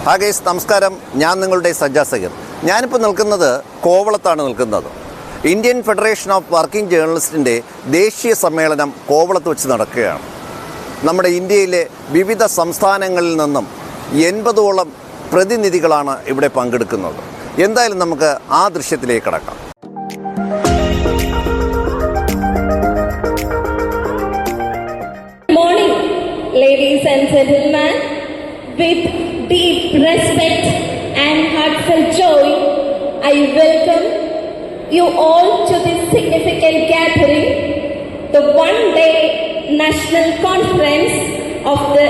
Hi guys, നമസ്കാരം. ഞാൻ നിങ്ങളുടെ സജ്ജാ സഗീർ. ഞാനിപ്പോൾ നിൽക്കുന്നത് കോവളത്താണ് നിൽക്കുന്നത്. ഇന്ത്യൻ ഫെഡറേഷൻ ഓഫ് വർക്കിംഗ് ജേർണലിസ്റ്റിൻ്റെ ദേശീയ സമ്മേളനം കോവളത്ത് വെച്ച് നടക്കുകയാണ്. നമ്മുടെ ഇന്ത്യയിലെ വിവിധ സംസ്ഥാനങ്ങളിൽ നിന്നും 80ഓളം പ്രതിനിധികളാണ് ഇവിടെ പങ്കെടുക്കുന്നത്. എന്തായാലും നമുക്ക് ആ ദൃശ്യത്തിലേക്ക് കടക്കാം. Ladies and gentlemen, with deep respect and heartfelt joy, I welcome you all to this significant gathering, the one-day national conference of the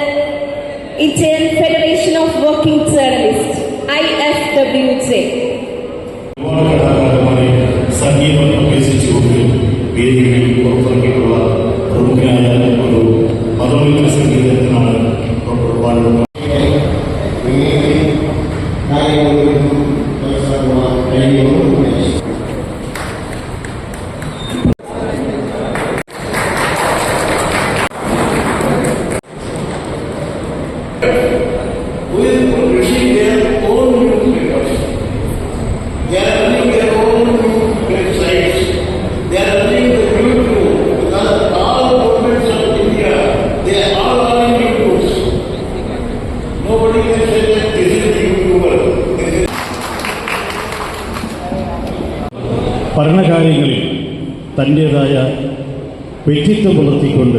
Indian Federation of Working Journalists, IFWJ. ഭരണകാര്യങ്ങളിൽ തൻ്റേതായ വ്യക്തിത്വം പുലർത്തിക്കൊണ്ട്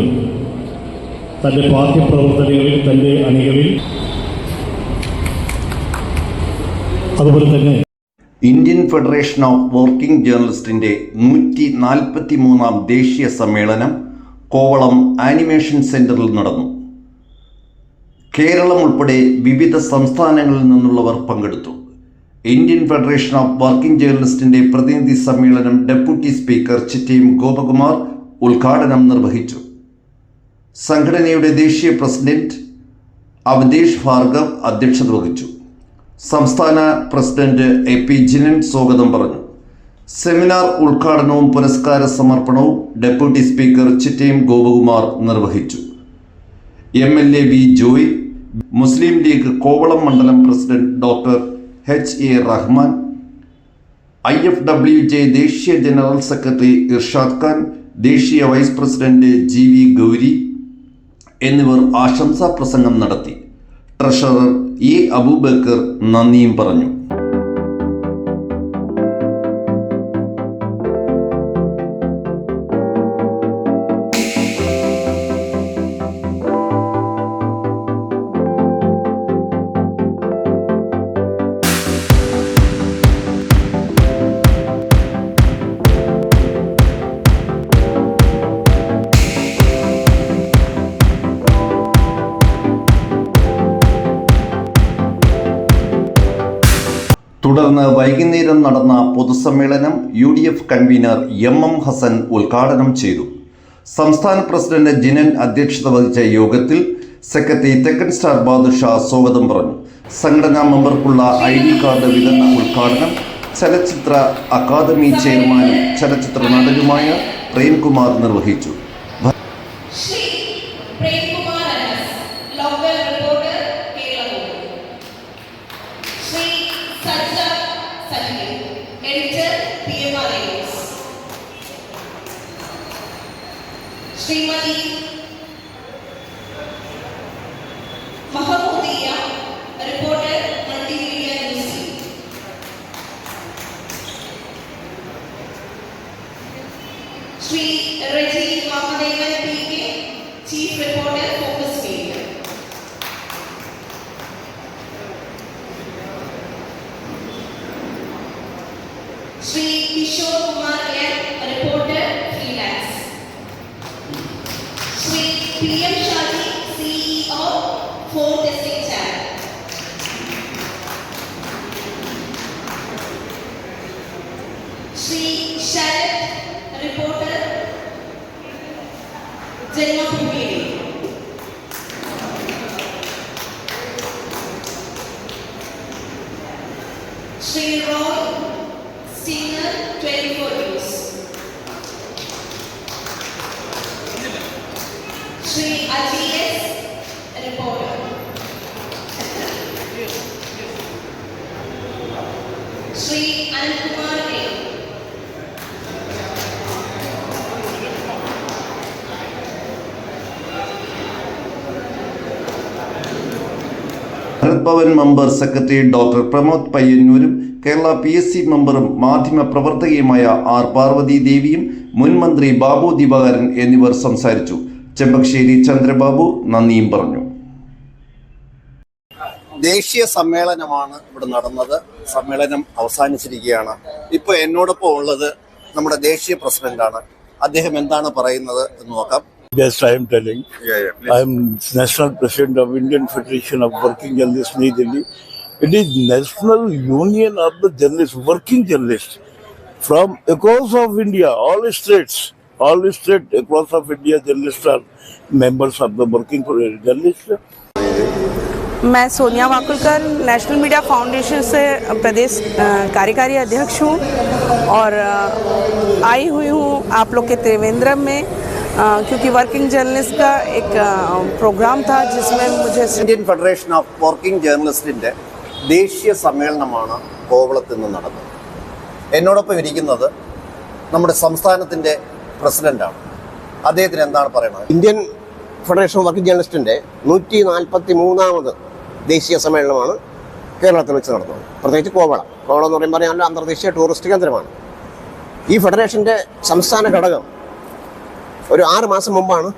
തൻ്റെ പാർട്ടി പ്രവർത്തനങ്ങളിൽ, തൻ്റെ അണികളിൽ, അതുപോലെ തന്നെ ഇന്ത്യൻ ഫെഡറേഷൻ ഓഫ് വർക്കിംഗ് ജേർണലിസ്റ്റിൻ്റെ 143-ാം ദേശീയ സമ്മേളനം Kovalam animation സെൻറ്ററിൽ നടന്നു. കേരളം ഉൾപ്പെടെ വിവിധ സംസ്ഥാനങ്ങളിൽ നിന്നുള്ളവർ പങ്കെടുത്തു. ഇന്ത്യൻ ഫെഡറേഷൻ ഓഫ് വർക്കിംഗ് ജേർണലിസ്റ്റിൻ്റെ പ്രതിനിധി സമ്മേളനം ഡെപ്യൂട്ടി സ്പീക്കർ ചിറ്റയം ഗോപകുമാർ ഉദ്ഘാടനം നിർവഹിച്ചു. സംഘടനയുടെ ദേശീയ പ്രസിഡന്റ് അവധേഷ് ഭാർഗവ് അധ്യക്ഷത വഹിച്ചു. സംസ്ഥാന പ്രസിഡന്റ് AP ജിനൻ സ്വാഗതം പറഞ്ഞു. സെമിനാർ ഉദ്ഘാടനവും പുരസ്കാര സമർപ്പണവും ഡെപ്യൂട്ടി സ്പീക്കർ ചിറ്റയം ഗോപകുമാർ നിർവഹിച്ചു. MLA വി ജോയ്, മുസ്ലിം ലീഗ് കോവളം മണ്ഡലം president doctor HA Rahman, IFWJ ദേശീയ ജനറൽ സെക്രട്ടറി ഇർഷാദ് ഖാൻ, ദേശീയ വൈസ് പ്രസിഡന്റ് GV ഗൗരി എന്നിവർ ആശംസാ പ്രസംഗം നടത്തി. ട്രഷറർ A അബൂബക്കർ നന്ദിയും പറഞ്ഞു. തുടർന്ന് വൈകുന്നേരം നടന്ന പൊതുസമ്മേളനം UDF കൺവീനർ MM ഹസൻ ഉദ്ഘാടനം ചെയ്തു. സംസ്ഥാന പ്രസിഡന്റ് ജിനൻ അധ്യക്ഷത വഹിച്ച യോഗത്തിൽ സെക്രട്ടറി തെക്കൻ സ്റ്റാർ ബാദുഷാ സ്വാഗതം പറഞ്ഞു. സംഘടനാ മെമ്പർക്കുള്ള ID കാർഡ് വിതരണ ഉദ്ഘാടനം ചലച്ചിത്ര അക്കാദമി ചെയർമാനും ചലച്ചിത്ര നടനുമായ പ്രേംകുമാർ നിർവഹിച്ചു. Shrimati Mahmoodiya, reporter, multimedia news. Shri Reji Vamadevan PK, chief reporter, focus media. Shri Kishore Kumar M, reporter, freelance. Shri PM Shaji, CEO, 4 District Channel. Shri Sarath, reporter, Janmabhumi. Shri Roy Senior 24 News. Shri Ajiyas, reporter. Shri Anandkumar A. Bharat Bhavan member secretary doctor Pramod പയ്യന്നൂരും കേരള PSC മെമ്പറും മാധ്യമ പ്രവർത്തകയുമായ ആർ പാർവതി ദേവിയും മുൻ മന്ത്രി ബാബു ദിവാകരൻ എന്നിവർ സംസാരിച്ചു. ചെമ്പകശ്ശേരി ചന്ദ്രബാബു നന്ദിയും പറഞ്ഞു. ദേശീയ സമ്മേളനമാണ് ഇവിടെ നടന്നത്. സമ്മേളനം അവസാനിച്ചിരിക്കുകയാണ്. ഇപ്പോൾ എന്നോടൊപ്പം ഉള്ളത് നമ്മുടെ ദേശീയ പ്രസിഡന്റാണ്. അദ്ദേഹം എന്താണ് പറയുന്നത് എന്ന് നോക്കാം. Yes, I am telling. I am National President of Indian Federation of Working Journalists, New Delhi. It is National Union of the Journalists, Working Journalists from across of India, all states across of India. Journalists are members of the Working Journalists. मैं Sonia वाकुलकर national media foundation से प्रदेश कार्यकारी अध्यक्ष हूँ और आई हुई हूँ आप लोग के त्रिवेंद्रम में क्योंकि वर्किंग जर्नलिस्ट का एक प्रोग्राम था जिसमें मुझे ഇന്ത്യൻ ഫെഡറേഷൻ ഓഫ് വർക്കിംഗ് ജേർണലിസ്റ്റിൻ്റെ ദേശീയ സമ്മേളനമാണ് കോവളത്ത് നിന്ന് നടന്നത്. എന്നോടൊപ്പം ഇരിക്കുന്നത് നമ്മുടെ സംസ്ഥാനത്തിൻ്റെ പ്രസിഡന്റാണ്. അദ്ദേഹത്തിന് എന്താണ് പറയുന്നത്? ഇന്ത്യൻ ഫെഡറേഷൻ ഓഫ് വർക്കിംഗ് ജേർണലിസ്റ്റിൻ്റെ 143ാമത് ദേശീയ സമ്മേളനമാണ് കേരളത്തിൽ വെച്ച് നടന്നത്. പ്രത്യേകിച്ച് കോവളം എന്ന് പറയുമ്പോൾ നല്ല അന്തർദേശീയ ടൂറിസ്റ്റ് കേന്ദ്രമാണ്. ഈ ഫെഡറേഷൻ്റെ സംസ്ഥാന ഘടകം ഒരു 6 മാസം മുമ്പാണ്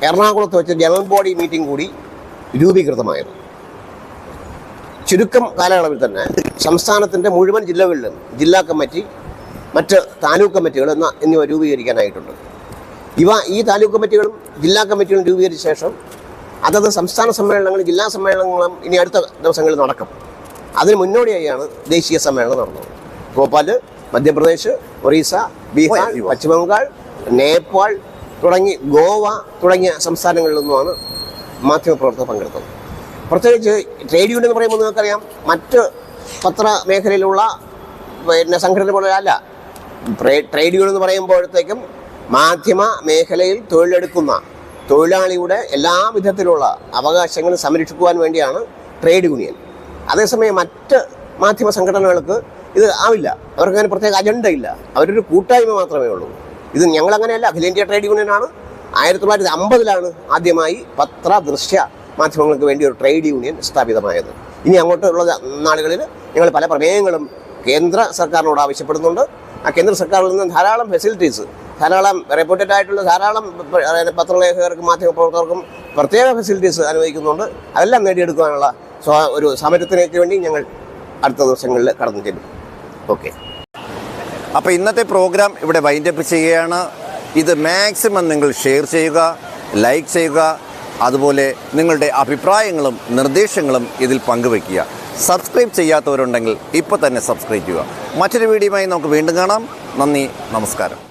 എറണാകുളത്ത് വെച്ച് ജനറൽ ബോഡി മീറ്റിംഗ് കൂടി രൂപീകൃതമായത്. ചുരുക്കം കാലയളവിൽ തന്നെ സംസ്ഥാനത്തിൻ്റെ മുഴുവൻ ജില്ലകളിലും ജില്ലാ കമ്മിറ്റി, മറ്റ് താലൂക്ക് കമ്മിറ്റികൾ എന്നിവ രൂപീകരിക്കാനായിട്ടുണ്ട്. ഈ താലൂക്ക് കമ്മിറ്റികളും ജില്ലാ കമ്മിറ്റികളും രൂപീകരിച്ച ശേഷം അതത് സംസ്ഥാന സമ്മേളനങ്ങളും ജില്ലാ സമ്മേളനങ്ങളും ഇനി അടുത്ത ദിവസങ്ങളിൽ നടക്കും. അതിന് മുന്നോടിയായാണ് ദേശീയ സമ്മേളനം നടന്നത്. ഭോപ്പാൽ, മധ്യപ്രദേശ്, ഒറീസ, ബീഹാർ, പശ്ചിമബംഗാൾ, നേപ്പാൾ തുടങ്ങി ഗോവ തുടങ്ങിയ സംസ്ഥാനങ്ങളിൽ നിന്നുമാണ് മാധ്യമപ്രവർത്തകർ പങ്കെടുത്തത്. പ്രത്യേകിച്ച് ട്രേഡ് യൂണിയൻ എന്ന് പറയുമ്പോൾ നിങ്ങൾക്കറിയാം, മറ്റ് പത്രമേഖലയിലുള്ള സംഘടന പോലെ അല്ല. ട്രേഡ് യൂണിയൻ എന്ന് പറയുമ്പോഴത്തേക്കും മാധ്യമ മേഖലയിൽ തൊഴിലെടുക്കുന്ന തൊഴിലാളിയുടെ എല്ലാ വിധത്തിലുള്ള അവകാശങ്ങളും സംരക്ഷിക്കുവാൻ വേണ്ടിയാണ് ട്രേഡ് യൂണിയൻ. അതേസമയം മറ്റ് മാധ്യമ സംഘടനകൾക്ക് ഇത് ആവില്ല. അവർക്ക് അങ്ങനെ പ്രത്യേക അജണ്ട ഇല്ല. അവരൊരു കൂട്ടായ്മ മാത്രമേ ഉള്ളൂ. ഇത് ഞങ്ങളങ്ങനെയല്ല. അഖിലേന്ത്യാ ട്രേഡ് യൂണിയനാണ്. 1950 ആദ്യമായി പത്ര ദൃശ്യ മാധ്യമങ്ങൾക്ക് വേണ്ടി ഒരു ട്രേഡ് യൂണിയൻ സ്ഥാപിതമായത്. ഇനി അങ്ങോട്ടുള്ള നാളുകളിൽ ഞങ്ങൾ പല പ്രമേയങ്ങളും കേന്ദ്ര സർക്കാരിനോട് ആവശ്യപ്പെടുന്നുണ്ട്. ആ കേന്ദ്ര സർക്കാരിൽ നിന്ന് ധാരാളം ഫെസിലിറ്റീസ്, ധാരാളം റെപ്യൂട്ടഡ് ആയിട്ടുള്ള ധാരാളം പത്രലേഖകർക്കും മാധ്യമപ്രവർത്തകർക്കും പ്രത്യേക ഫെസിലിറ്റീസ് അനുവദിക്കുന്നുണ്ട്. അതെല്ലാം നേടിയെടുക്കാനുള്ള ഒരു സമരത്തിലേക്ക് വേണ്ടി ഞങ്ങൾ അടുത്ത ദിവസങ്ങളിൽ കടന്നു ചെല്ലും. ഓക്കെ. അപ്പോൾ ഇന്നത്തെ പ്രോഗ്രാം ഇവിടെ വൈൻഡപ്പ് ചെയ്യുകയാണ്. ഇത് മാക്സിമം നിങ്ങൾ ഷെയർ ചെയ്യുക, ലൈക്ക് ചെയ്യുക, അതുപോലെ നിങ്ങളുടെ അഭിപ്രായങ്ങളും നിർദ്ദേശങ്ങളും ഇതിൽ പങ്കുവയ്ക്കുക. സബ്സ്ക്രൈബ് ചെയ്യാത്തവരുണ്ടെങ്കിൽ ഇപ്പോൾ തന്നെ സബ്സ്ക്രൈബ് ചെയ്യുക. മറ്റൊരു വീഡിയോയുമായി നമുക്ക് വീണ്ടും കാണാം. നന്ദി, നമസ്കാരം.